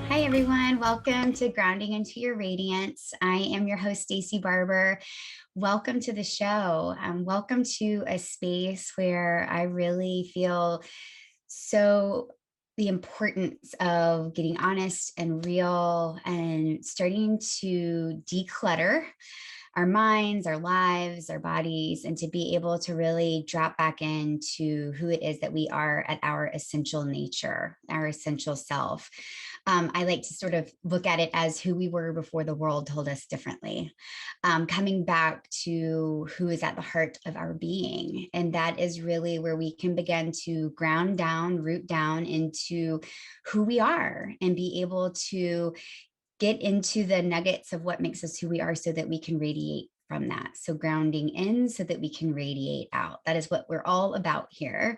Hi, everyone. Welcome to Grounding Into Your Radiance. I am your host, Stacie Barber. Welcome to the show. Welcome to a space where I really feel the importance of getting honest and real and starting to declutter our minds, our lives, our bodies, and to be able to really drop back into who it is that we are at our essential nature, our essential self. I like to sort of look at it as who we were before the world told us differently, coming back to who is at the heart of our being. And that is really where we can begin to ground down, root down into who we are and be able to get into the nuggets of what makes us who we are so that we can radiate from that. So grounding in so that we can radiate out. That is what we're all about here.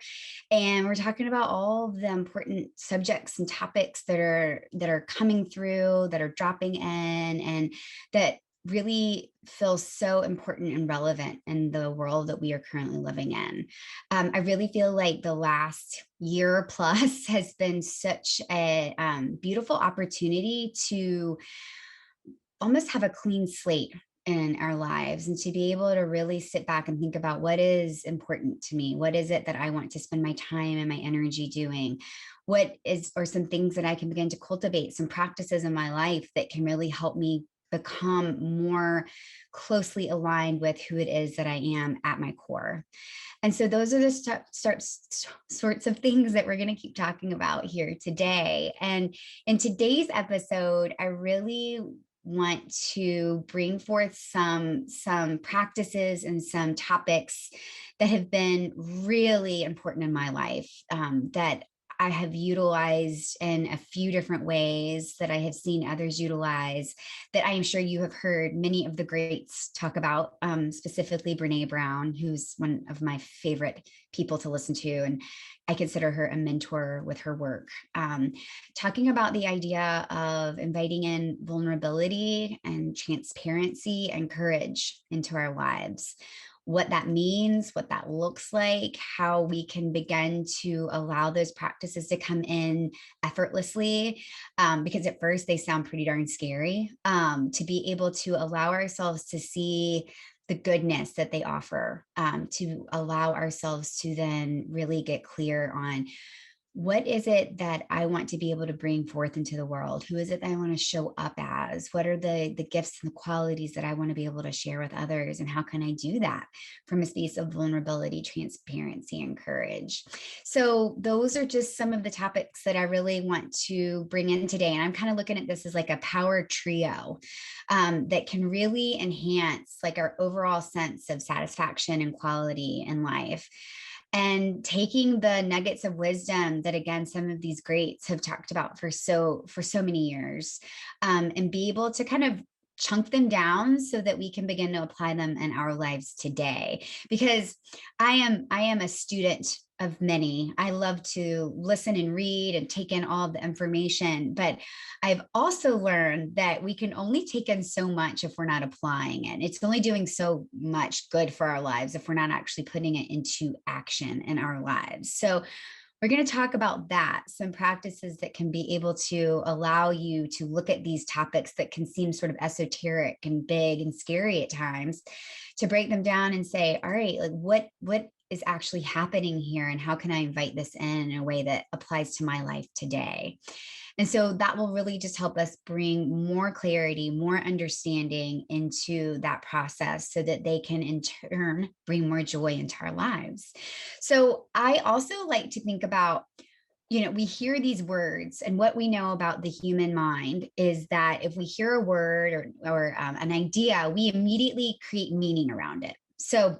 And we're talking about all the important subjects and topics that are coming through, that are dropping in, and that really feels so important and relevant in the world that we are currently living in. I really feel like the last year plus has been such a beautiful opportunity to almost have a clean slate in our lives and to be able to really sit back and think about what is important to me. What is it that I want to spend my time and my energy doing? Or some things that I can begin to cultivate, some practices in my life that can really help me become more closely aligned with who it is that I am at my core. And so those are the sorts of things that we're going to keep talking about here today. And in today's episode, I really want to bring forth some practices and some topics that have been really important in my life, that I have utilized in a few different ways, that I have seen others utilize, that I am sure you have heard many of the greats talk about, specifically Brene'brown, who's one of my favorite people to listen to. And I consider her a mentor with her work, talking about the idea of inviting in vulnerability and transparency and courage into our lives. What that means, what that looks like, how we can begin to allow those practices to come in effortlessly, because at first they sound pretty darn scary, to be able to allow ourselves to see the goodness that they offer, to allow ourselves to then really get clear on what is it that I want to be able to bring forth into the world? Who is it that I want to show up as? What are the gifts and the qualities that I want to be able to share with others? And how can I do that from a space of vulnerability, transparency, and courage? So those are just some of the topics that I really want to bring in today. And I'm kind of looking at this as like a power trio, that can really enhance like our overall sense of satisfaction and quality in life. And taking the nuggets of wisdom that, again, some of these greats have talked about for so many years, and be able to kind of chunk them down so that we can begin to apply them in our lives today. Because I am a student of many. I love to listen and read and take in all of the information, but I've also learned that we can only take in so much if we're not applying it. It's only doing so much good for our lives if we're not actually putting it into action in our lives. So we're going to talk about that, some practices that can be able to allow you to look at these topics that can seem sort of esoteric and big and scary at times, to break them down and say, all right, like what is actually happening here, and how can I invite this in a way that applies to my life today? And so that will really just help us bring more clarity, more understanding into that process so that they can in turn bring more joy into our lives. So I also like to think about, we hear these words, and what we know about the human mind is that if we hear a word or an idea, we immediately create meaning around it. So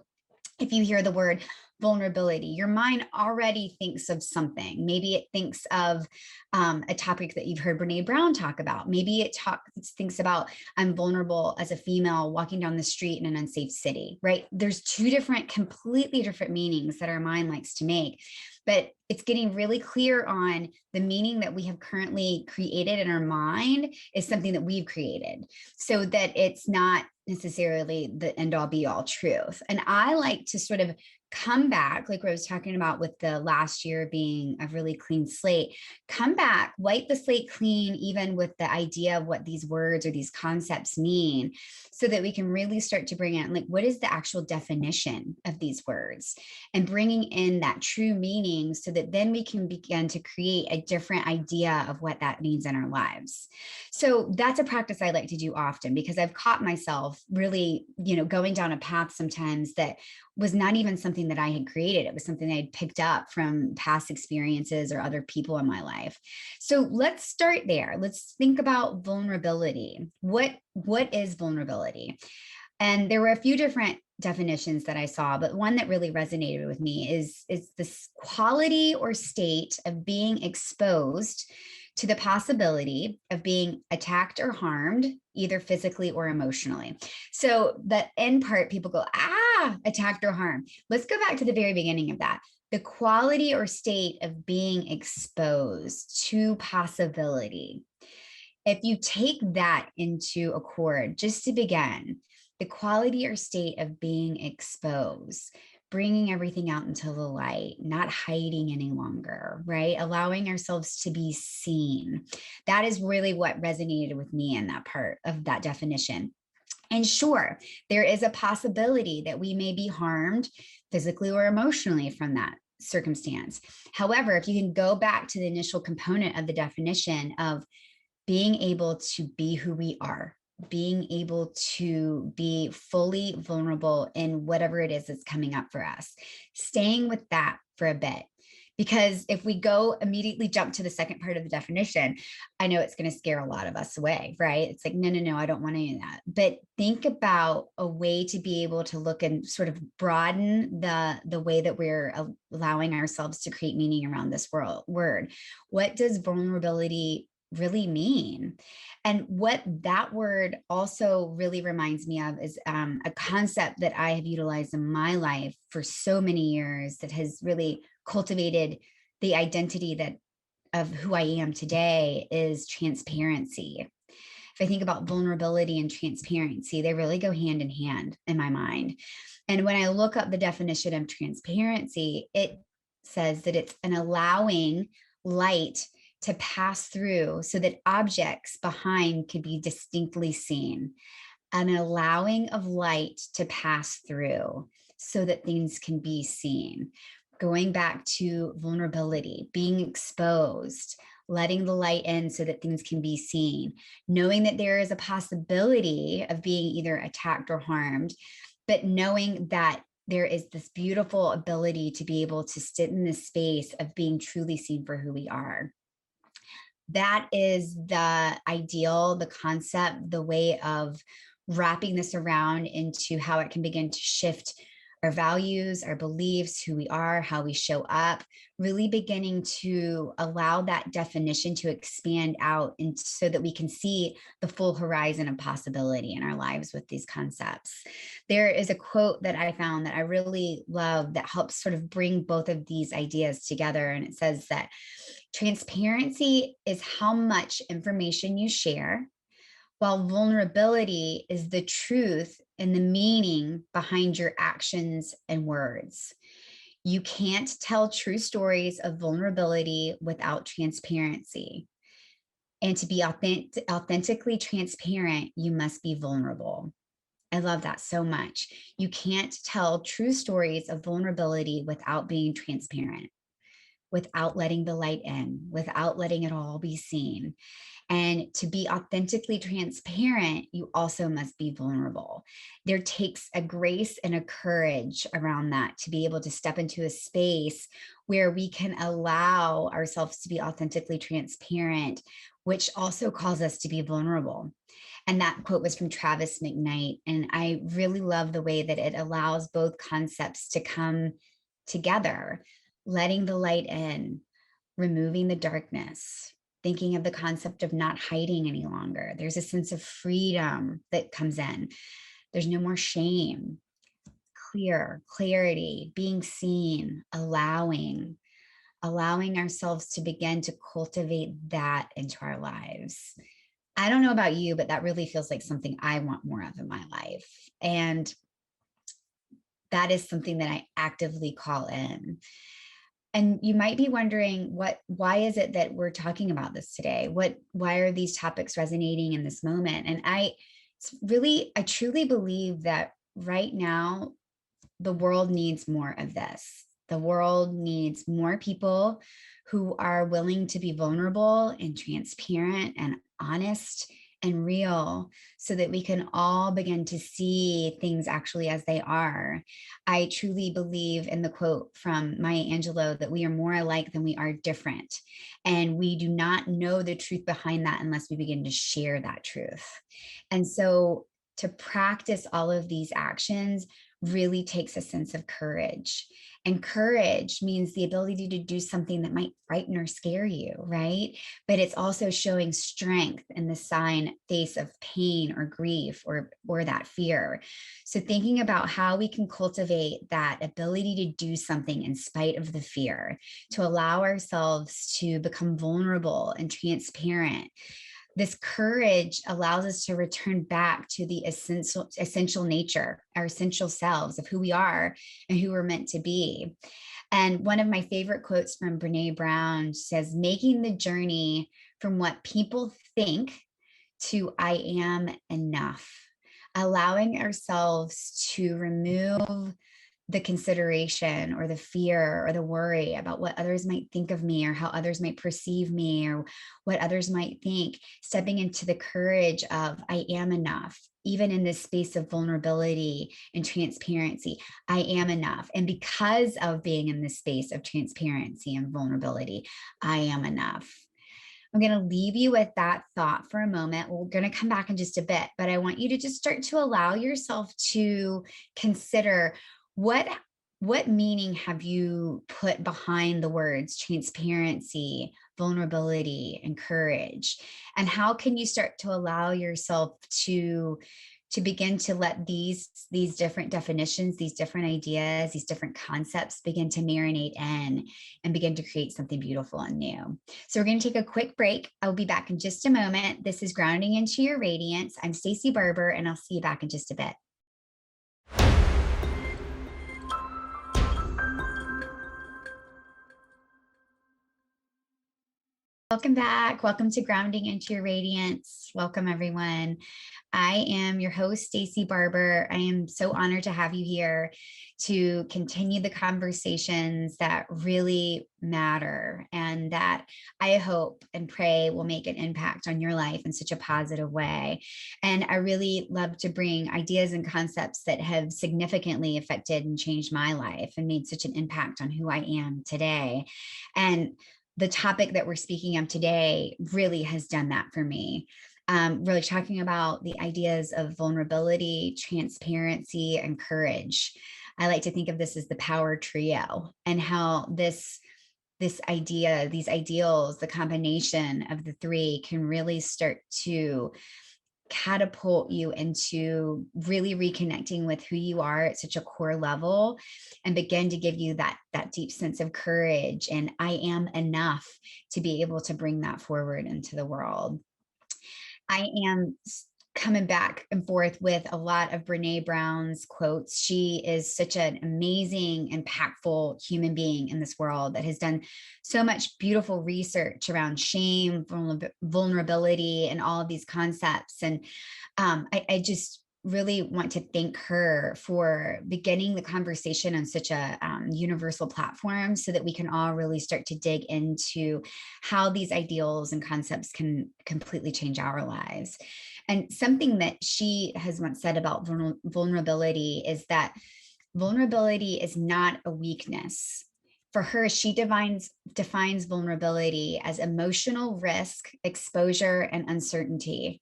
if you hear the word vulnerability, your mind already thinks of something. Maybe it thinks of a topic that you've heard Brene Brown talk about. Maybe it thinks about, I'm vulnerable as a female walking down the street in an unsafe city, right? There's two different, completely different meanings that our mind likes to make. But it's getting really clear on the meaning that we have currently created in our mind is something that we've created, so that it's not necessarily the end all be all truth. And I like to sort of come back, like what I was talking about with the last year being a really clean slate, come back, wipe the slate clean, even with the idea of what these words or these concepts mean, so that we can really start to bring in, like, what is the actual definition of these words, and bringing in that true meaning, so that then we can begin to create a different idea of what that means in our lives. So that's a practice I like to do often, because I've caught myself really, going down a path sometimes that was not even something that I had created. It was something I'd picked up from past experiences or other people in my life. So let's start there. Let's think about vulnerability. What is vulnerability? And there were a few different definitions that I saw, but one that really resonated with me is this quality or state of being exposed to the possibility of being attacked or harmed, either physically or emotionally. So the end part, people go, attacked or harmed. Let's go back to the very beginning of that. The quality or state of being exposed to possibility. If you take that into accord, just to begin, the quality or state of being exposed, bringing everything out into the light, not hiding any longer, right? Allowing ourselves to be seen. That is really what resonated with me in that part of that definition. And sure, there is a possibility that we may be harmed physically or emotionally from that circumstance. However, if you can go back to the initial component of the definition of being able to be who we are, being able to be fully vulnerable in whatever it is that's coming up for us, staying with that for a bit. Because if we go immediately jump to the second part of the definition, I know it's going to scare a lot of us away, right? It's like, no, I don't want any of that. But think about a way to be able to look and sort of broaden the way that we're allowing ourselves to create meaning around this word. What does vulnerability really mean? And what that word also really reminds me of is a concept that I have utilized in my life for so many years that has really cultivated the identity that of who I am today, is transparency. If I think about vulnerability and transparency, they really go hand in hand in my mind. And when I look up the definition of transparency, it says that it's an allowing light to pass through so that objects behind could be distinctly seen, an allowing of light to pass through so that things can be seen. Going back to vulnerability, being exposed, letting the light in so that things can be seen, knowing that there is a possibility of being either attacked or harmed, but knowing that there is this beautiful ability to be able to sit in this space of being truly seen for who we are. That is the ideal, the concept, the way of wrapping this around into how it can begin to shift our values, our beliefs, who we are, how we show up, really beginning to allow that definition to expand out, and so that we can see the full horizon of possibility in our lives with these concepts. There is a quote that I found that I really love that helps sort of bring both of these ideas together. And it says that transparency is how much information you share, while vulnerability is the truth and the meaning behind your actions and words. You can't tell true stories of vulnerability without transparency. And to be authentically transparent, you must be vulnerable. I love that so much. You can't tell true stories of vulnerability without being transparent, without letting the light in, without letting it all be seen. And to be authentically transparent, you also must be vulnerable. There takes a grace and a courage around that to be able to step into a space where we can allow ourselves to be authentically transparent, which also calls us to be vulnerable. And that quote was from Travis McKnight. And I really love the way that it allows both concepts to come together, letting the light in, removing the darkness, thinking of the concept of not hiding any longer. There's a sense of freedom that comes in. There's no more shame, clarity, being seen, allowing ourselves to begin to cultivate that into our lives. I don't know about you, but that really feels like something I want more of in my life. And that is something that I actively call in. And you might be wondering, why is it that we're talking about this today? Why are these topics resonating in this moment? And I truly believe that right now, the world needs more of this. The world needs more people who are willing to be vulnerable and transparent and honest and real, so that we can all begin to see things actually as they are. I truly believe in the quote from Maya Angelou that we are more alike than we are different. And we do not know the truth behind that unless we begin to share that truth. And so to practice all of these actions really takes a sense of courage. And courage means the ability to do something that might frighten or scare you, right? But it's also showing strength in the face of pain or grief or that fear. So thinking about how we can cultivate that ability to do something in spite of the fear, to allow ourselves to become vulnerable and transparent. This courage allows us to return back to the essential nature, our essential selves of who we are and who we're meant to be. And one of my favorite quotes from Brene'brown says, making the journey from what people think to I am enough, allowing ourselves to remove the consideration or the fear or the worry about what others might think of me or how others might perceive me or what others might think, stepping into the courage of I am enough, even in this space of vulnerability and transparency. I am enough. And because of being in this space of transparency and vulnerability, I am enough. I'm going to leave you with that thought for a moment. We're going to come back in just a bit, but I want you to just start to allow yourself to consider what meaning have you put behind the words transparency, vulnerability, and courage? And how can you start to allow yourself to begin to let these different definitions, these different ideas, these different concepts begin to marinate in and begin to create something beautiful and new. So we're going to take a quick break. I'll be back in just a moment. This is Grounding Into Your Radiance. I'm Stacie Barber, and I'll see you back in just a bit. Welcome back. Welcome to Grounding Into Your Radiance. Welcome, everyone. I am your host, Stacie Barber. I am so honored to have you here to continue the conversations that really matter and that I hope and pray will make an impact on your life in such a positive way. And I really love to bring ideas and concepts that have significantly affected and changed my life and made such an impact on who I am today. And the topic that we're speaking of today really has done that for me. Really talking about the ideas of vulnerability, transparency, and courage. I like to think of this as the power trio, and how this idea, these ideals, the combination of the three can really start to catapult you into really reconnecting with who you are at such a core level, and begin to give you that deep sense of courage and I am enough to be able to bring that forward into the world. I am coming back and forth with a lot of Brené Brown's quotes. She is such an amazing, impactful human being in this world that has done so much beautiful research around shame, vulnerability, and all of these concepts. And I just really want to thank her for beginning the conversation on such a universal platform, so that we can all really start to dig into how these ideals and concepts can completely change our lives. And something that she has once said about vulnerability is that vulnerability is not a weakness. For her, she defines vulnerability as emotional risk, exposure, and uncertainty.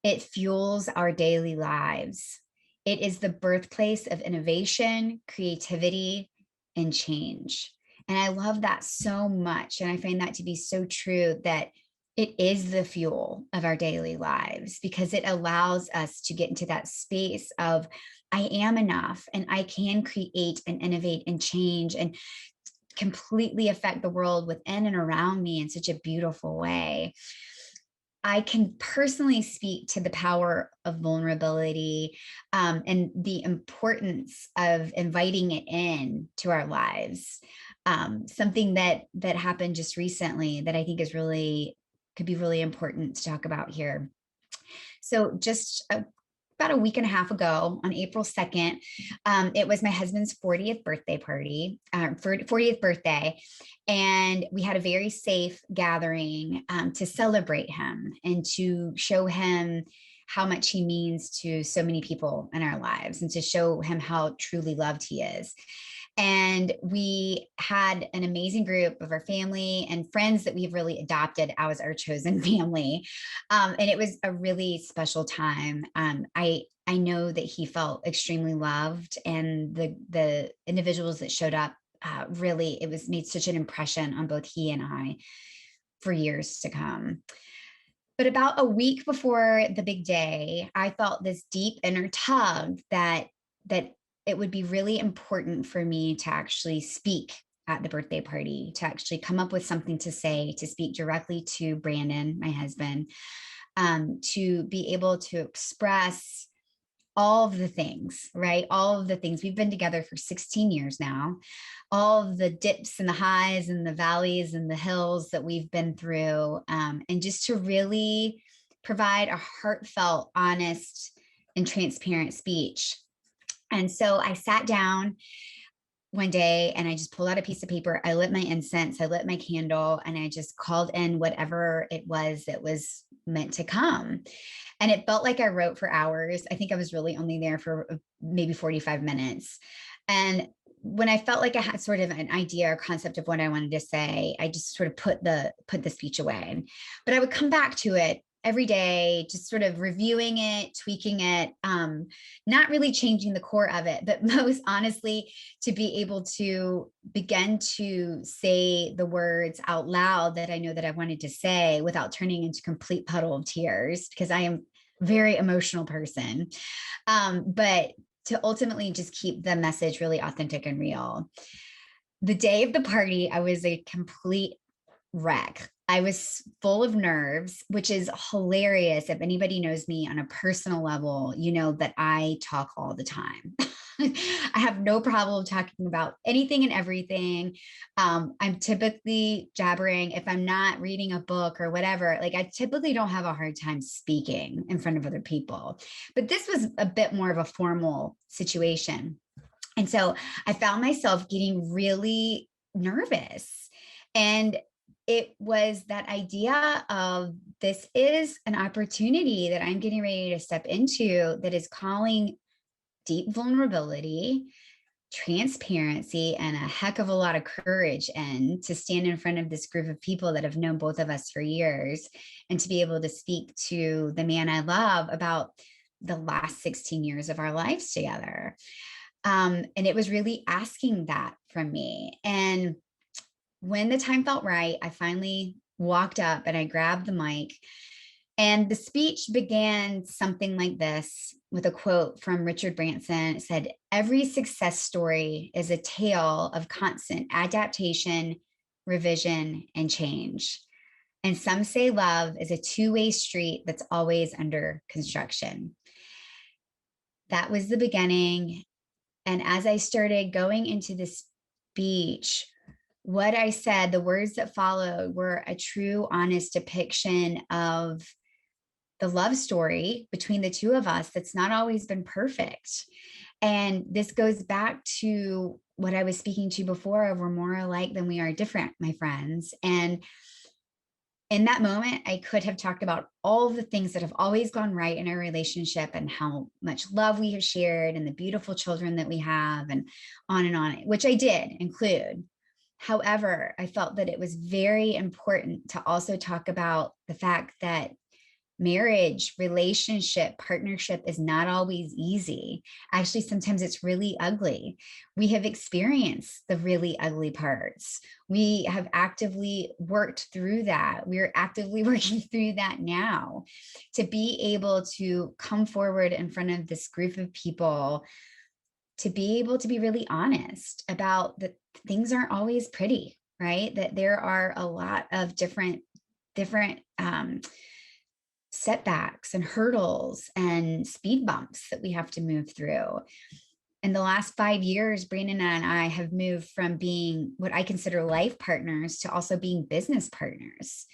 It fuels our daily lives. It is the birthplace of innovation, creativity, and change. And I love that so much. And I find that to be so true, that it is the fuel of our daily lives, because it allows us to get into that space of, I am enough and I can create and innovate and change and completely affect the world within and around me in such a beautiful way. I can personally speak to the power of vulnerability, and the importance of inviting it in to our lives. Something that happened just recently that I think is really, could be really important to talk about here. So about a week and a half ago, on April 2nd, it was my husband's 40th birthday party, 40th birthday. And we had a very safe gathering to celebrate him and to show him how much he means to so many people in our lives, and to show him how truly loved he is. And we had an amazing group of our family and friends that we've really adopted as our chosen family. And it was a really special time. I know that he felt extremely loved, and the individuals that showed up, really, it was made such an impression on both he and I for years to come. But about a week before the big day, I felt this deep inner tug that it would be really important for me to actually speak at the birthday party, to actually come up with something to say, to speak directly to Brandon, my husband, to be able to express all of the things, right? All of the things. We've been together for 16 years now, all of the dips and the highs and the valleys and the hills that we've been through, and just to really provide a heartfelt, honest, and transparent speech. And so I sat down one day and I just pulled out a piece of paper. I lit my incense, I lit my candle, and I just called in whatever it was that was meant to come. And it felt like I wrote for hours. I think I was really only there for maybe 45 minutes. And when I felt like I had sort of an idea or concept of what I wanted to say, I just sort of put the speech away. But I would come back to it every day, just sort of reviewing it, tweaking it, not really changing the core of it, but most honestly, to be able to begin to say the words out loud that I know that I wanted to say without turning into a complete puddle of tears, because I am a very emotional person. But to ultimately just keep the message really authentic and real. The day of the party, I was a complete wreck. I was full of nerves, which is hilarious. If anybody knows me on a personal level, you know that I talk all the time. I have no problem talking about anything and everything. I'm typically jabbering if I'm not reading a book or whatever. Like, I typically don't have a hard time speaking in front of other people. But this was a bit more of a formal situation. And so I found myself getting really nervous. And it was that idea of, this is an opportunity that I'm getting ready to step into that is calling deep vulnerability, transparency, and a heck of a lot of courage, and to stand in front of this group of people that have known both of us for years, and to be able to speak to the man I love about the last 16 years of our lives together. And it was really asking that from me. And when the time felt right, I finally walked up and I grabbed the mic. And the speech began something like this, with a quote from Richard Branson. It said, "Every success story is a tale of constant adaptation, revision, and change. And some say love is a two-way street that's always under construction." That was the beginning. And as I started going into this speech, what I said, the words that followed, were a true, honest depiction of the love story between the two of us that's not always been perfect. And this goes back to what I was speaking to before of, we're more alike than we are different, my friends. And in that moment, I could have talked about all the things that have always gone right in our relationship, and how much love we have shared, and the beautiful children that we have, and on, which I did include. However, I felt that it was very important to also talk about the fact that marriage, relationship, partnership is not always easy. Actually, sometimes it's really ugly. We have experienced the really ugly parts. We have actively worked through that. We're actively working through that now. To be able to come forward in front of this group of people, to be able to be really honest about that things aren't always pretty, right? That there are a lot of different setbacks and hurdles and speed bumps that we have to move through. In the last 5 years, Brandon and I have moved from being what I consider life partners to also being business partners.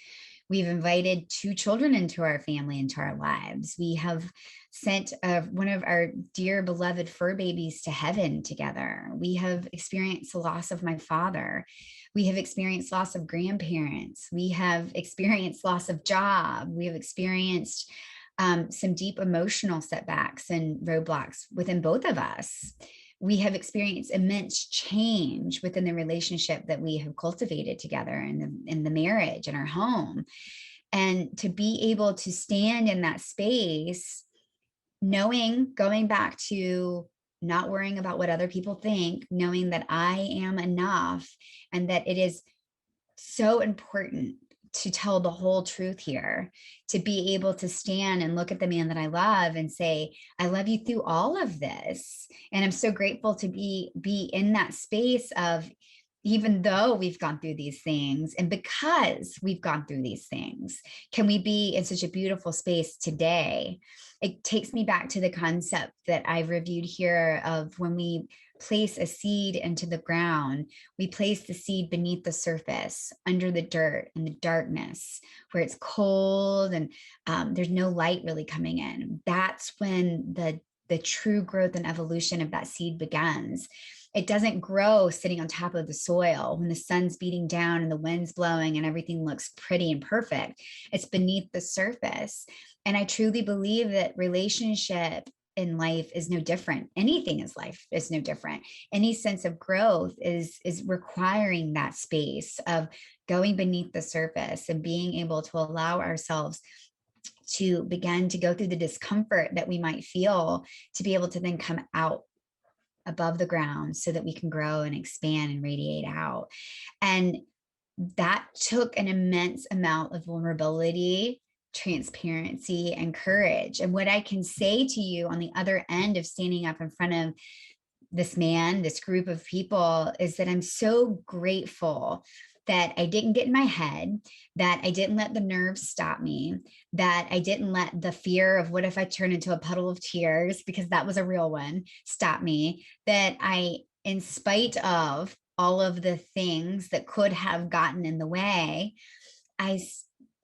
We've invited 2 children into our family, into our lives. We have sent one of our dear beloved fur babies to heaven together. We have experienced the loss of my father. We have experienced loss of grandparents. We have experienced loss of job. We have experienced some deep emotional setbacks and roadblocks within both of us. We have experienced immense change within the relationship that we have cultivated together in the marriage and our home. And to be able to stand in that space, knowing, going back to not worrying about what other people think, knowing that I am enough and that it is so important to tell the whole truth here, to be able to stand and look at the man that I love and say, I love you through all of this. And I'm so grateful to be in that space of, even though we've gone through these things, and because we've gone through these things, can we be in such a beautiful space today? It takes me back to the concept that I reviewed here of when we place a seed into the ground, we place the seed beneath the surface, under the dirt and the darkness, where it's cold and there's no light really coming in. That's when the true growth and evolution of that seed begins. It doesn't grow sitting on top of the soil when the sun's beating down and the wind's blowing and everything looks pretty and perfect. It's beneath the surface. And I truly believe that relationship in life is no different. Anything in life is no different. Any sense of growth is requiring that space of going beneath the surface and being able to allow ourselves to begin to go through the discomfort that we might feel, to be able to then come out above the ground so that we can grow and expand and radiate out. And that took an immense amount of vulnerability, transparency, and courage. And what I can say to you on the other end of standing up in front of this man, this group of people, is that I'm so grateful that I didn't get in my head, that I didn't let the nerves stop me, that I didn't let the fear of what if I turn into a puddle of tears, because that was a real one, stop me, that I, in spite of all of the things that could have gotten in the way, I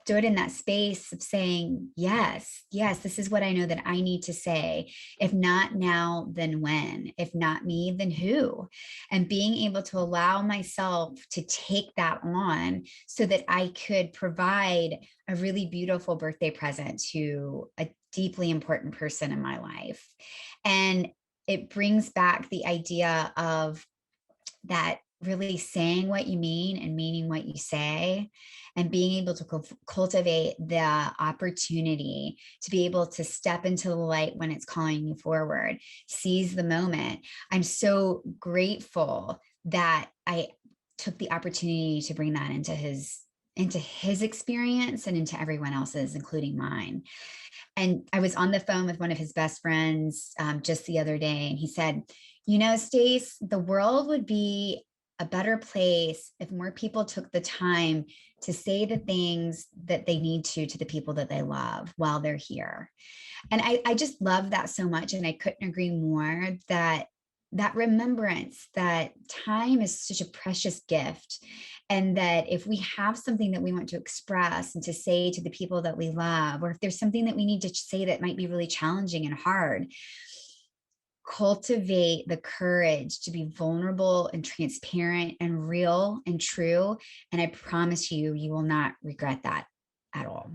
stood in that space of saying, yes, this is what I know that I need to say. If not now, then when? If not me, then who? And being able to allow myself to take that on so that I could provide a really beautiful birthday present to a deeply important person in my life. And it brings back the idea of that really saying what you mean and meaning what you say, and being able to cultivate the opportunity to be able to step into the light when it's calling you forward, seize the moment. I'm so grateful that I took the opportunity to bring that into his experience and into everyone else's, including mine. And I was on the phone with one of his best friends just the other day, and he said, you know, Stace, the world would be a better place if more people took the time to say the things that they need to the people that they love while they're here. And I just love that so much. And I couldn't agree more that remembrance that time is such a precious gift. And that if we have something that we want to express and to say to the people that we love, or if there's something that we need to say that might be really challenging and hard, cultivate the courage to be vulnerable and transparent and real and true. And I promise you, you will not regret that at all.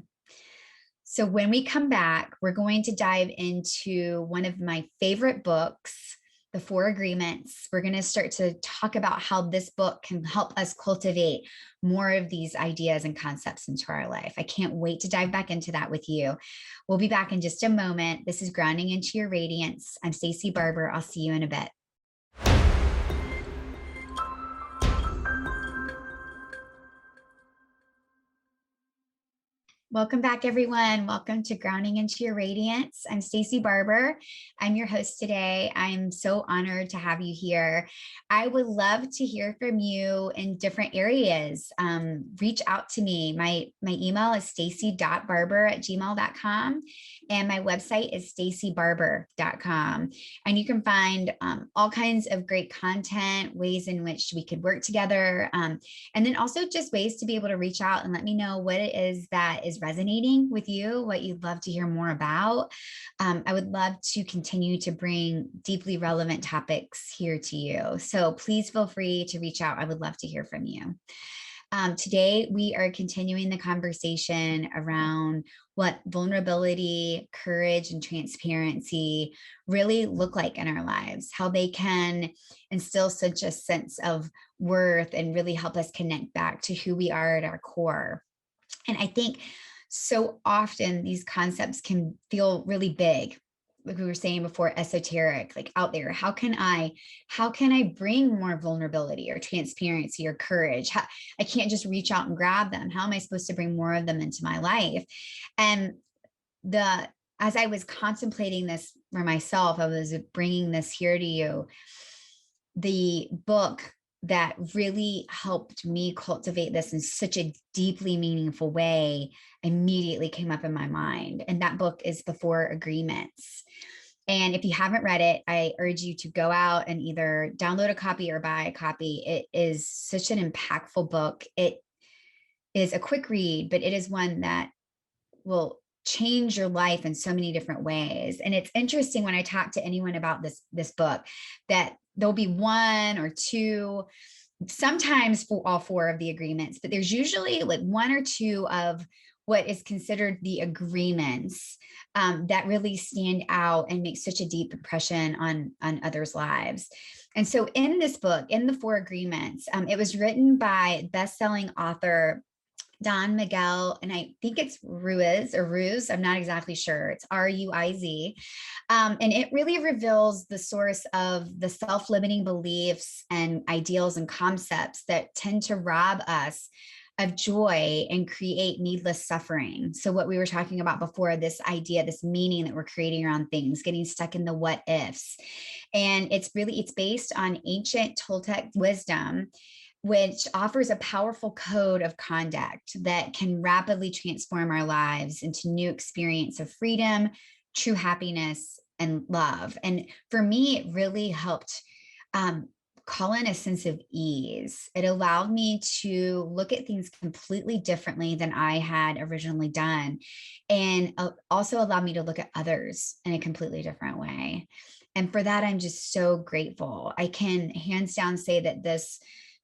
So when we come back, we're going to dive into one of my favorite books the 4 agreements. We're going to start to talk about how this book can help us cultivate more of these ideas and concepts into our life. I can't wait to dive back into that with you. We'll be back in just a moment. This is Grounding Into Your Radiance. I'm Stacie Barber. I'll see you in a bit. Welcome back, everyone. Welcome to Grounding Into Your Radiance. I'm Stacie Barber. I'm your host today. I'm so honored to have you here. I would love to hear from you in different areas. Reach out to me. My email is stacie.barber@gmail.com, and my website is staciebarber.com. And you can find all kinds of great content, ways in which we could work together, and then also just ways to be able to reach out and let me know what it is that is resonating with you, what you'd love to hear more about. I would love to continue to bring deeply relevant topics here to you. So please feel free to reach out. I would love to hear from you. Today, we are continuing the conversation around what vulnerability, courage, and transparency really look like in our lives, how they can instill such a sense of worth and really help us connect back to who we are at our core. And I think so often these concepts can feel really big, like we were saying before, esoteric, like out there. How can I bring more vulnerability or transparency or courage? I can't just reach out and grab them. How am I supposed to bring more of them into my life? And as I was contemplating this for myself, I was bringing this here to you. The book that really helped me cultivate this in such a deeply meaningful way immediately came up in my mind. And that book is The 4 Agreements. And if you haven't read it, I urge you to go out and either download a copy or buy a copy. It is such an impactful book. It is a quick read, but it is one that will change your life in so many different ways. And it's interesting when I talk to anyone about this book that there'll be 1 or 2, sometimes for all 4 of the agreements, but there's usually like 1 or 2 of what is considered the agreements that really stand out and make such a deep impression on others' lives. And so in this book, in the 4 agreements, it was written by best-selling author Don Miguel, and I think it's Ruiz. I'm not exactly sure. It's Ruiz. And it really reveals the source of the self-limiting beliefs and ideals and concepts that tend to rob us of joy and create needless suffering. So what we were talking about before, this idea, this meaning that we're creating around things, getting stuck in the what ifs. And it's based on ancient Toltec wisdom, which offers a powerful code of conduct that can rapidly transform our lives into new experience of freedom, true happiness, and love. And for me, it really helped call in a sense of ease. It allowed me to look at things completely differently than I had originally done, and also allowed me to look at others in a completely different way. And for that, I'm just so grateful. I can hands down say that this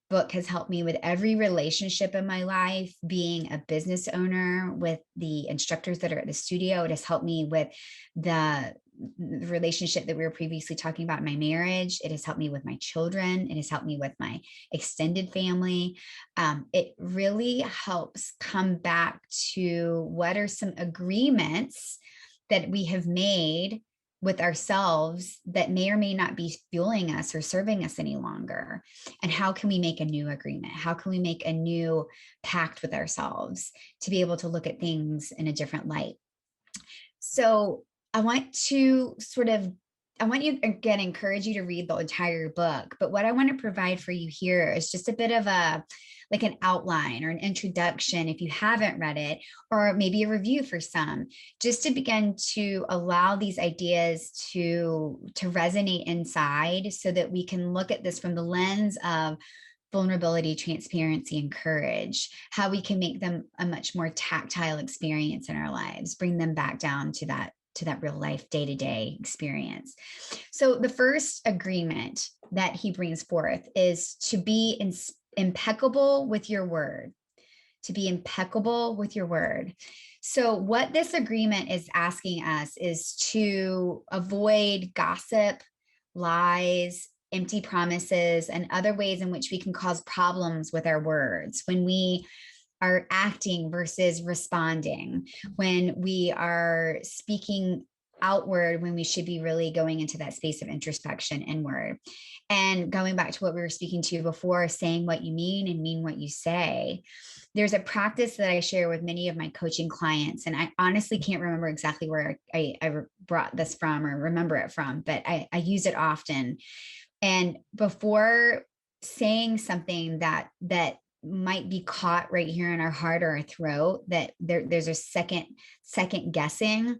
book has helped me with every relationship in my life. Being a business owner with the instructors that are at the studio, it has helped me with the relationship that we were previously talking about in my marriage. It has helped me with my children. It has helped me with my extended family. It really helps come back to what are some agreements that we have made with ourselves that may or may not be fueling us or serving us any longer. And how can we make a new agreement? How can we make a new pact with ourselves to be able to look at things in a different light? So I want you again, encourage you to read the entire book. But what I want to provide for you here is just a bit of like an outline or an introduction if you haven't read it, or maybe a review for some, just to begin to allow these ideas to resonate inside so that we can look at this from the lens of vulnerability, transparency, and courage, how we can make them a much more tactile experience in our lives, bring them back down to that real life day-to-day experience. So the first agreement that he brings forth is to be impeccable with your word, to be impeccable with your word. So what this agreement is asking us is to avoid gossip, lies, empty promises, and other ways in which we can cause problems with our words. When we are acting versus responding, when we are speaking outward when we should be really going into that space of introspection inward. And going back to what we were speaking to before, saying what you mean and mean what you say. There's a practice that I share with many of my coaching clients, and I honestly can't remember exactly where I brought this from or remember it from, but I use it often. And before saying something that might be caught right here in our heart or our throat, that there's a second guessing,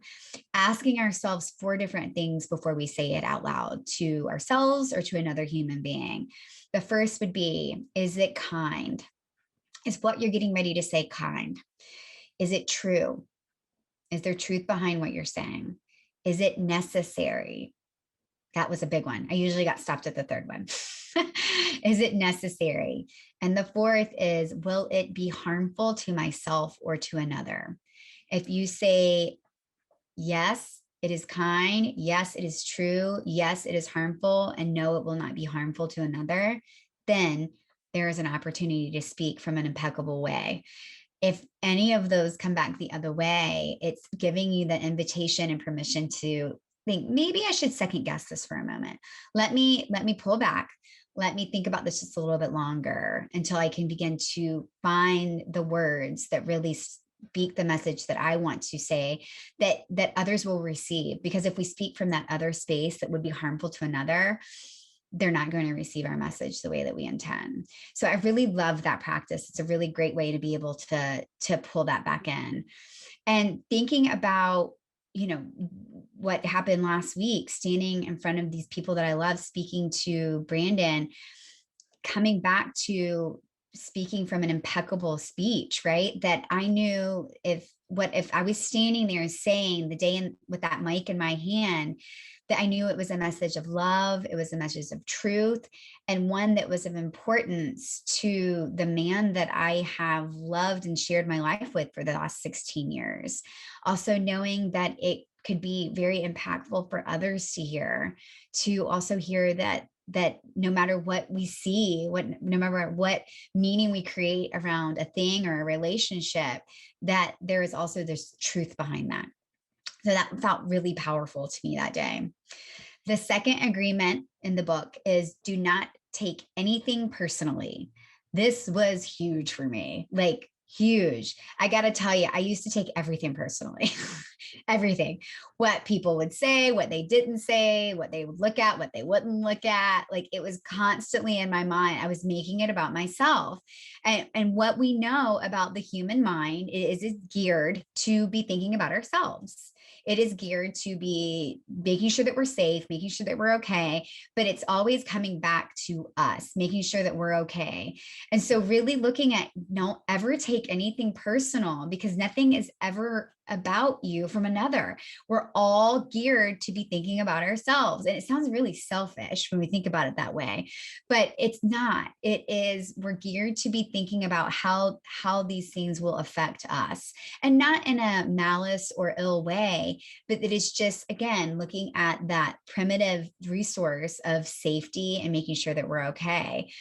asking ourselves 4 different things before we say it out loud to ourselves or to another human being. The first would be, is it kind? Is what you're getting ready to say kind? Is it true? Is there truth behind what you're saying? Is it necessary? That was a big one. I usually got stopped at the third one. Is it necessary? And the fourth is, will it be harmful to myself or to another? If you say, yes, it is kind, yes, it is true, yes, it is harmful, and no, it will not be harmful to another, then there is an opportunity to speak from an impeccable way. If any of those come back the other way, it's giving you the invitation and permission to think, maybe I should second guess this for a moment. Let me pull back. Let me think about this just a little bit longer until I can begin to find the words that really speak the message that I want to say, that others will receive. Because if we speak from that other space that would be harmful to another, they're not going to receive our message the way that we intend. So I really love that practice. It's a really great way to be able to pull that back in. And thinking about, what happened last week, standing in front of these people that I love, speaking to Brandon, coming back to speaking from an impeccable speech, right? That I knew if I was standing there and saying the day with that mic in my hand, that I knew it was a message of love, it was a message of truth, and one that was of importance to the man that I have loved and shared my life with for the last 16 years. Also knowing that it could be very impactful for others to hear, to also hear that no matter what we see, no matter what meaning we create around a thing or a relationship, that there is also this truth behind that. So that felt really powerful to me that day. The second agreement in the book is, do not take anything personally. This was huge for me, like huge. I got to tell you, I used to take everything personally. Everything, what people would say, what they didn't say, what they would look at, what they wouldn't look at. Like, it was constantly in my mind. I was making it about myself. And what we know about the human mind is it's geared to be thinking about ourselves. It is geared to be making sure that we're safe, making sure that we're okay, but it's always coming back to us, making sure that we're okay. And so really looking at, don't ever take anything personal, because nothing is ever about you from another. We're all geared to be thinking about ourselves. And it sounds really selfish when we think about it that way, but it's not. It is, we're geared to be thinking about how these things will affect us, and not in a malice or ill way, but it is just, again, looking at that primitive resource of safety and making sure that we're okay.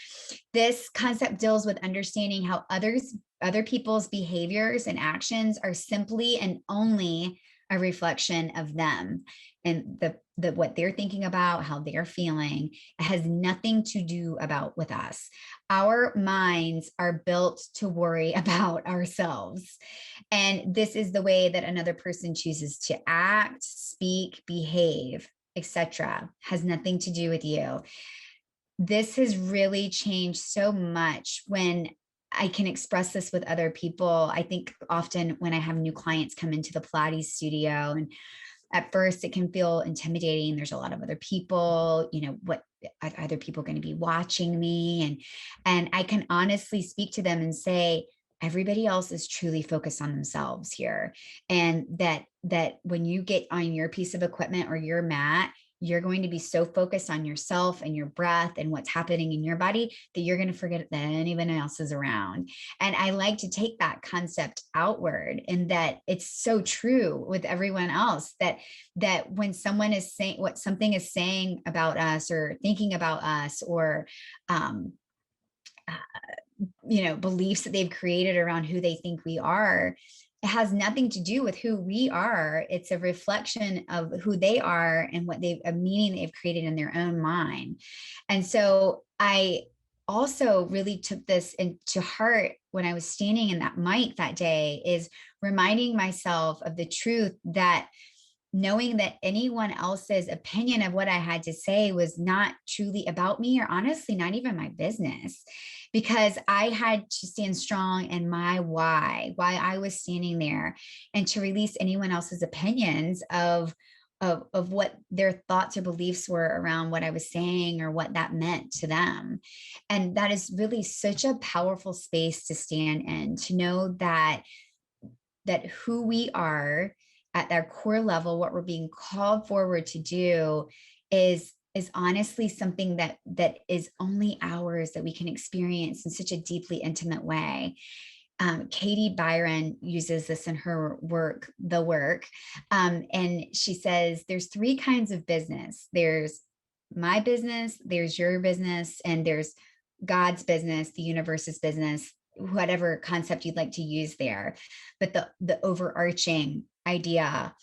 This concept deals with understanding how other people's behaviors and actions are simply and only a reflection of them, and the what they're thinking about, how they're feeling. It has nothing to do with us. Our minds are built to worry about ourselves. And this is the way that another person chooses to act, speak, behave, etc. Has nothing to do with you. This has really changed so much when I can express this with other people. I think often when I have new clients come into the Pilates studio, and at first it can feel intimidating. There's a lot of other people, what are other people going to be watching me? And I can honestly speak to them and say, everybody else is truly focused on themselves here. And that when you get on your piece of equipment or your mat, you're going to be so focused on yourself and your breath and what's happening in your body that you're going to forget that anyone else is around. And I like to take that concept outward, and that it's so true with everyone else, that when someone is saying what something is saying about us or thinking about us, or um, beliefs that they've created around who they think we are, it has nothing to do with who we are. It's a reflection of who they are and a meaning they've created in their own mind. And so I also really took this into heart when I was standing in that mic that day, is reminding myself of the truth that knowing that anyone else's opinion of what I had to say was not truly about me, or honestly, not even my business, because I had to stand strong in my why I was standing there, and to release anyone else's opinions of what their thoughts or beliefs were around what I was saying or what that meant to them. And that is really such a powerful space to stand in, to know that who we are at our core level, what we're being called forward to do, is honestly something that is only ours, that we can experience in such a deeply intimate way. Katie Byron uses this in her work, The Work. And she says there's three kinds of business. There's my business, there's your business, and there's God's business, the universe's business, whatever concept you'd like to use there. But the overarching idea,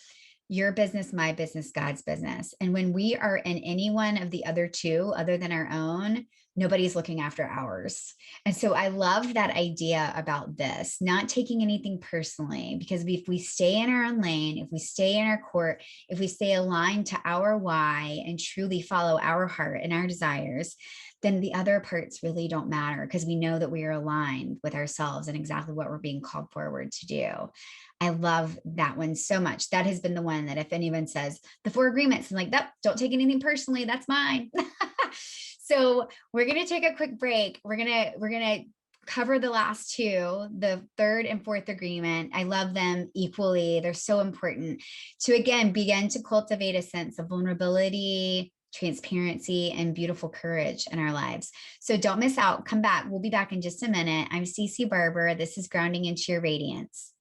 your business, my business, God's business. And when we are in any one of the other two, other than our own, nobody's looking after ours. And so I love that idea about this, not taking anything personally, because if we stay in our own lane, if we stay in our court, if we stay aligned to our why and truly follow our heart and our desires, then the other parts really don't matter, because we know that we are aligned with ourselves and exactly what we're being called forward to do. I love that one so much. That has been the one that if anyone says the 4 agreements, I'm like, nope, don't take anything personally. That's mine. So we're going to take a quick break. We're going to cover the last 2, the 3rd and 4th agreement. I love them equally. They're so important to, again, begin to cultivate a sense of vulnerability, transparency, and beautiful courage in our lives. So don't miss out. Come back. We'll be back in just a minute. I'm Stacie Barber. This is Grounding Into Your Radiance.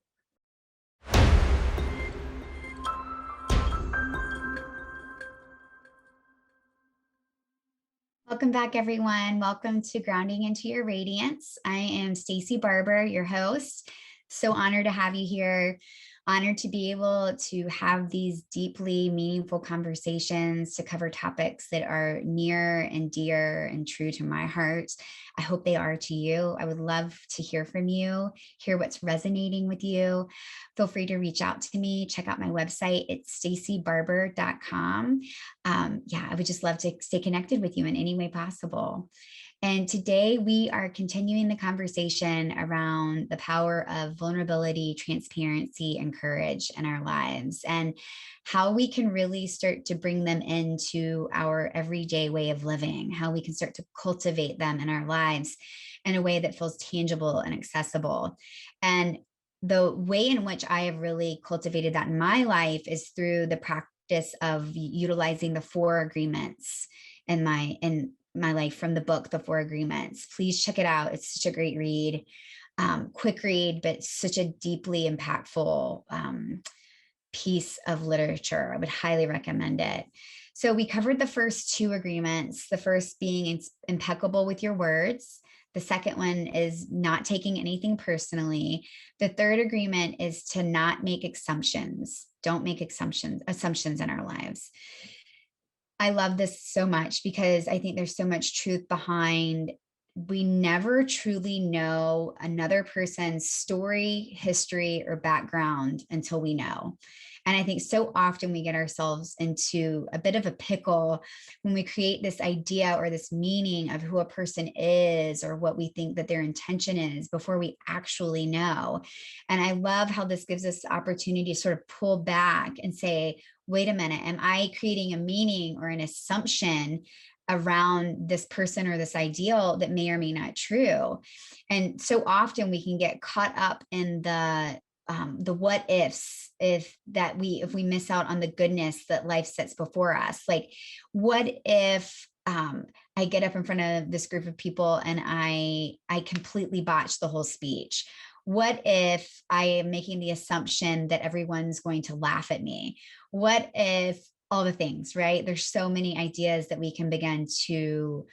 Welcome back, everyone. Welcome to Grounding Into Your Radiance. I am Stacie Barber, your host. So honored to have you here. Honored to be able to have these deeply meaningful conversations to cover topics that are near and dear and true to my heart. I hope they are to you. I would love to hear from you, hear what's resonating with you. Feel free to reach out to me. Check out my website. It's staciebarber.com. I would just love to stay connected with you in any way possible. And today we are continuing the conversation around the power of vulnerability, transparency, and courage in our lives, and how we can really start to bring them into our everyday way of living, how we can start to cultivate them in our lives in a way that feels tangible and accessible. And the way in which I have really cultivated that in my life is through the practice of utilizing the 4 agreements in my life from the book, The 4 Agreements. Please check it out. It's such a great read, quick read, but such a deeply impactful piece of literature. I would highly recommend it. So we covered the first 2 agreements, the first being impeccable with your words. The second one is not taking anything personally. The 3rd agreement is to not make assumptions. Don't make assumptions in our lives. I love this so much because I think there's so much truth behind. We never truly know another person's story, history, or background until we know. And I think so often we get ourselves into a bit of a pickle when we create this idea or this meaning of who a person is or what we think that their intention is before we actually know. And I love how this gives us the opportunity to sort of pull back and say, wait a minute, am I creating a meaning or an assumption around this person or this ideal that may or may not true? And so often we can get caught up in the the what ifs, if we miss out on the goodness that life sets before us. Like, what if I get up in front of this group of people and I completely botch the whole speech? What if I am making the assumption that everyone's going to laugh at me? What if all the things, right? There's so many ideas that we can begin to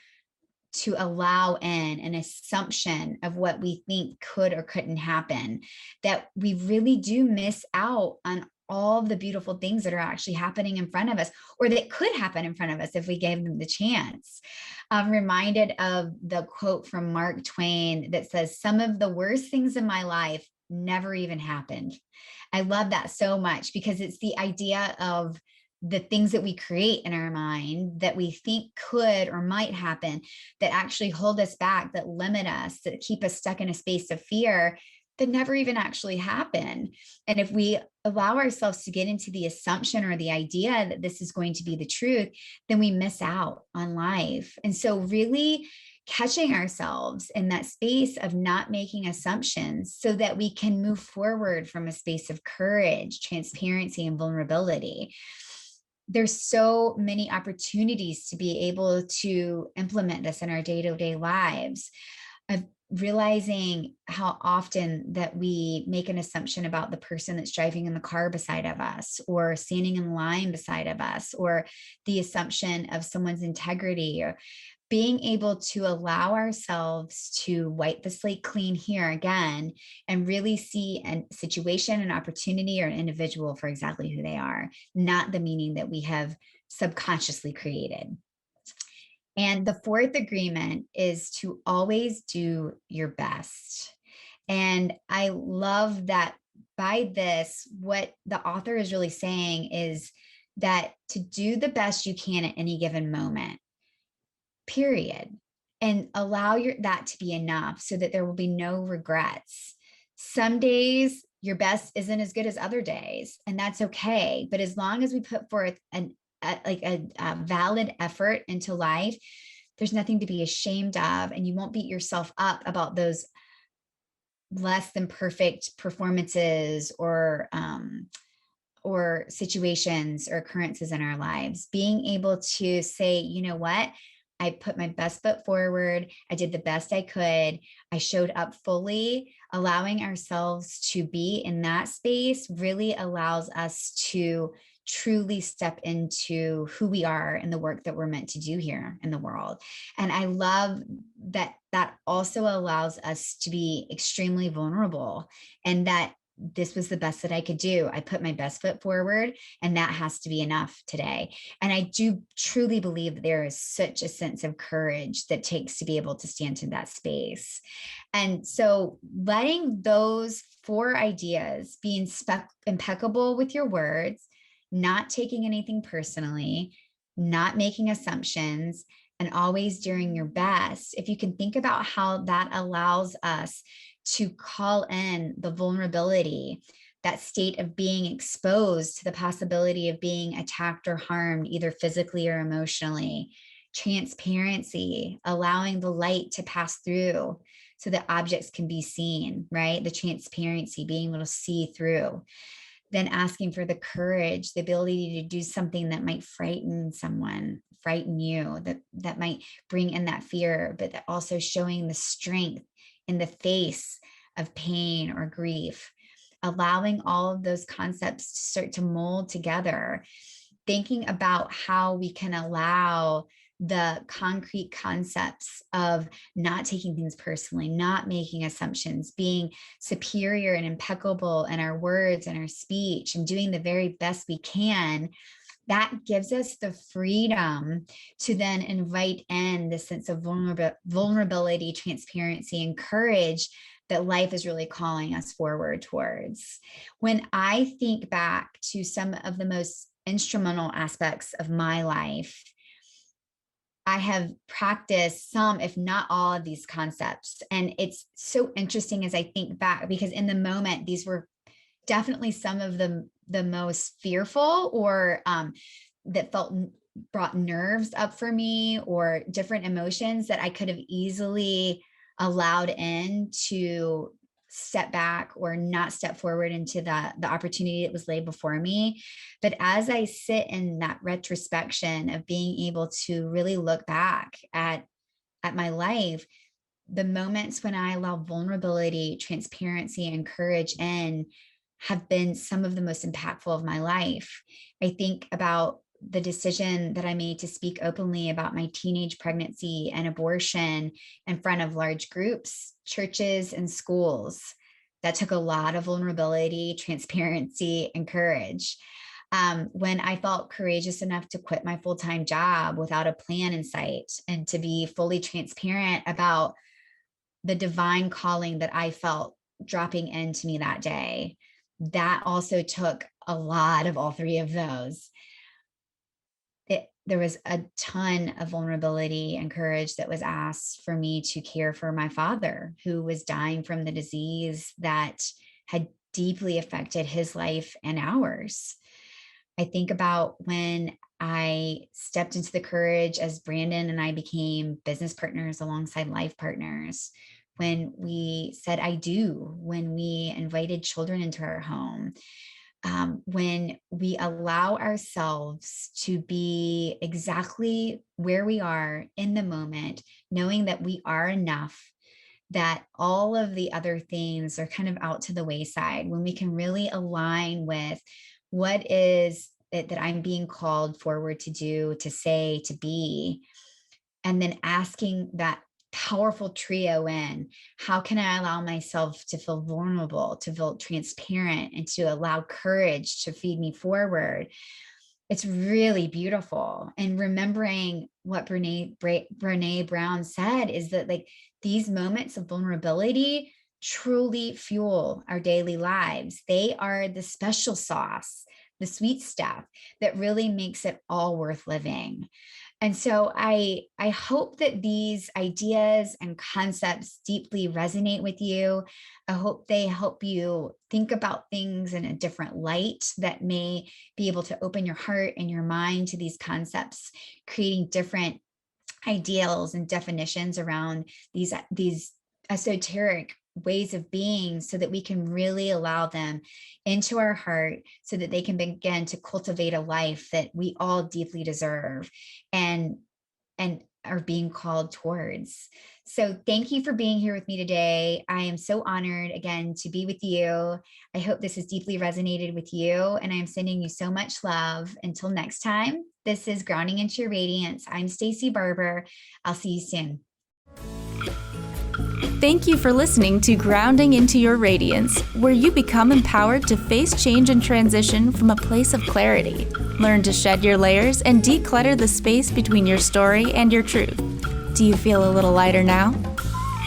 allow in an assumption of what we think could or couldn't happen, that we really do miss out on all of the beautiful things that are actually happening in front of us, or that could happen in front of us if we gave them the chance. I'm reminded of the quote from Mark Twain that says, "Some of the worst things in my life never even happened." I love that so much, because it's the idea of the things that we create in our mind that we think could or might happen, that actually hold us back, that limit us, that keep us stuck in a space of fear, that never even actually happen. And if we allow ourselves to get into the assumption or the idea that this is going to be the truth, then we miss out on life. And so really catching ourselves in that space of not making assumptions, so that we can move forward from a space of courage, transparency, and vulnerability. There's so many opportunities to be able to implement this in our day-to-day lives, of realizing how often that we make an assumption about the person that's driving in the car beside of us, or standing in line beside of us, or the assumption of someone's integrity, or being able to allow ourselves to wipe the slate clean here again, and really see a situation, an opportunity, or an individual for exactly who they are, not the meaning that we have subconsciously created. And the fourth agreement is to always do your best. And I love that by this, what the author is really saying is that to do the best you can at any given moment, period, and allow that to be enough, so that there will be no regrets. Some days your best isn't as good as other days, and that's okay. But as long as we put forth a valid effort into life, there's nothing to be ashamed of, and you won't beat yourself up about those less than perfect performances or situations or occurrences in our lives. Being able to say, you know what? I put my best foot forward. I did the best I could. I showed up fully. Allowing ourselves to be in that space really allows us to truly step into who we are and the work that we're meant to do here in the world. And I love that that also allows us to be extremely vulnerable, and that this was the best that I could do. I put my best foot forward, and that has to be enough today. And I do truly believe that there is such a sense of courage that takes to be able to stand in that space. And so letting those four ideas, being impeccable with your words, not taking anything personally, not making assumptions, and always doing your best. If you can think about how that allows us to call in the vulnerability, that state of being exposed to the possibility of being attacked or harmed, either physically or emotionally. Transparency, allowing the light to pass through so that objects can be seen, right? The transparency, being able to see through. Then asking for the courage, the ability to do something that might frighten someone, frighten you, that might bring in that fear, but that also showing the strength in the face of pain or grief. Allowing all of those concepts to start to mold together, thinking about how we can allow the concrete concepts of not taking things personally, not making assumptions, being superior and impeccable in our words and our speech, and doing the very best we can. That gives us the freedom to then invite in the sense of vulnerability, transparency, and courage that life is really calling us forward towards. When I think back to some of the most instrumental aspects of my life, I have practiced some, if not all, of these concepts. And it's so interesting as I think back, because in the moment, these were definitely some of the most fearful, or that brought nerves up for me, or different emotions that I could have easily allowed in to step back or not step forward into the opportunity that was laid before me. But as I sit in that retrospection of being able to really look back at my life, the moments when I allow vulnerability, transparency, and courage in have been some of the most impactful of my life. I think about the decision that I made to speak openly about my teenage pregnancy and abortion in front of large groups, churches, and schools. That took a lot of vulnerability, transparency, and courage. When I felt courageous enough to quit my full-time job without a plan in sight and to be fully transparent about the divine calling that I felt dropping into me that day. That also took a lot of all three of those. There was a ton of vulnerability and courage that was asked for me to care for my father, who was dying from the disease that had deeply affected his life and ours. I think about when I stepped into the courage as Brandon and I became business partners alongside life partners, when we said I do, when we invited children into our home, when we allow ourselves to be exactly where we are in the moment, knowing that we are enough, that all of the other things are kind of out to the wayside, when we can really align with what is it that I'm being called forward to do, to say, to be, and then asking that powerful trio in, how can I allow myself to feel vulnerable, to feel transparent, and to allow courage to feed me forward? It's really beautiful. And remembering what Brene'brown said is that like these moments of vulnerability truly fuel our daily lives. They are the special sauce, the sweet stuff that really makes it all worth living. And so I hope that these ideas and concepts deeply resonate with you. I hope they help you think about things in a different light that may be able to open your heart and your mind to these concepts, creating different ideals and definitions around these esoteric ways of being, so that we can really allow them into our heart, so that they can begin to cultivate a life that we all deeply deserve and are being called towards. So thank you for being here with me today. I am so honored again to be with you. I hope this has deeply resonated with you, and I am sending you so much love. Until next time, this is Grounding Into Your Radiance. I'm Stacie Barber. I'll see you soon. Thank you for listening to Grounding Into Your Radiance, where you become empowered to face change and transition from a place of clarity. Learn to shed your layers and declutter the space between your story and your truth. Do you feel a little lighter now?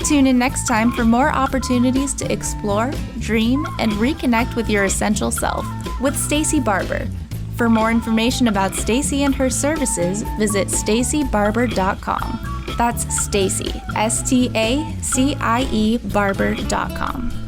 Tune in next time for more opportunities to explore, dream, and reconnect with your essential self with Stacie Barber. For more information about Stacie and her services, visit staciebarber.com. That's Stacie, Stacie Barber.com.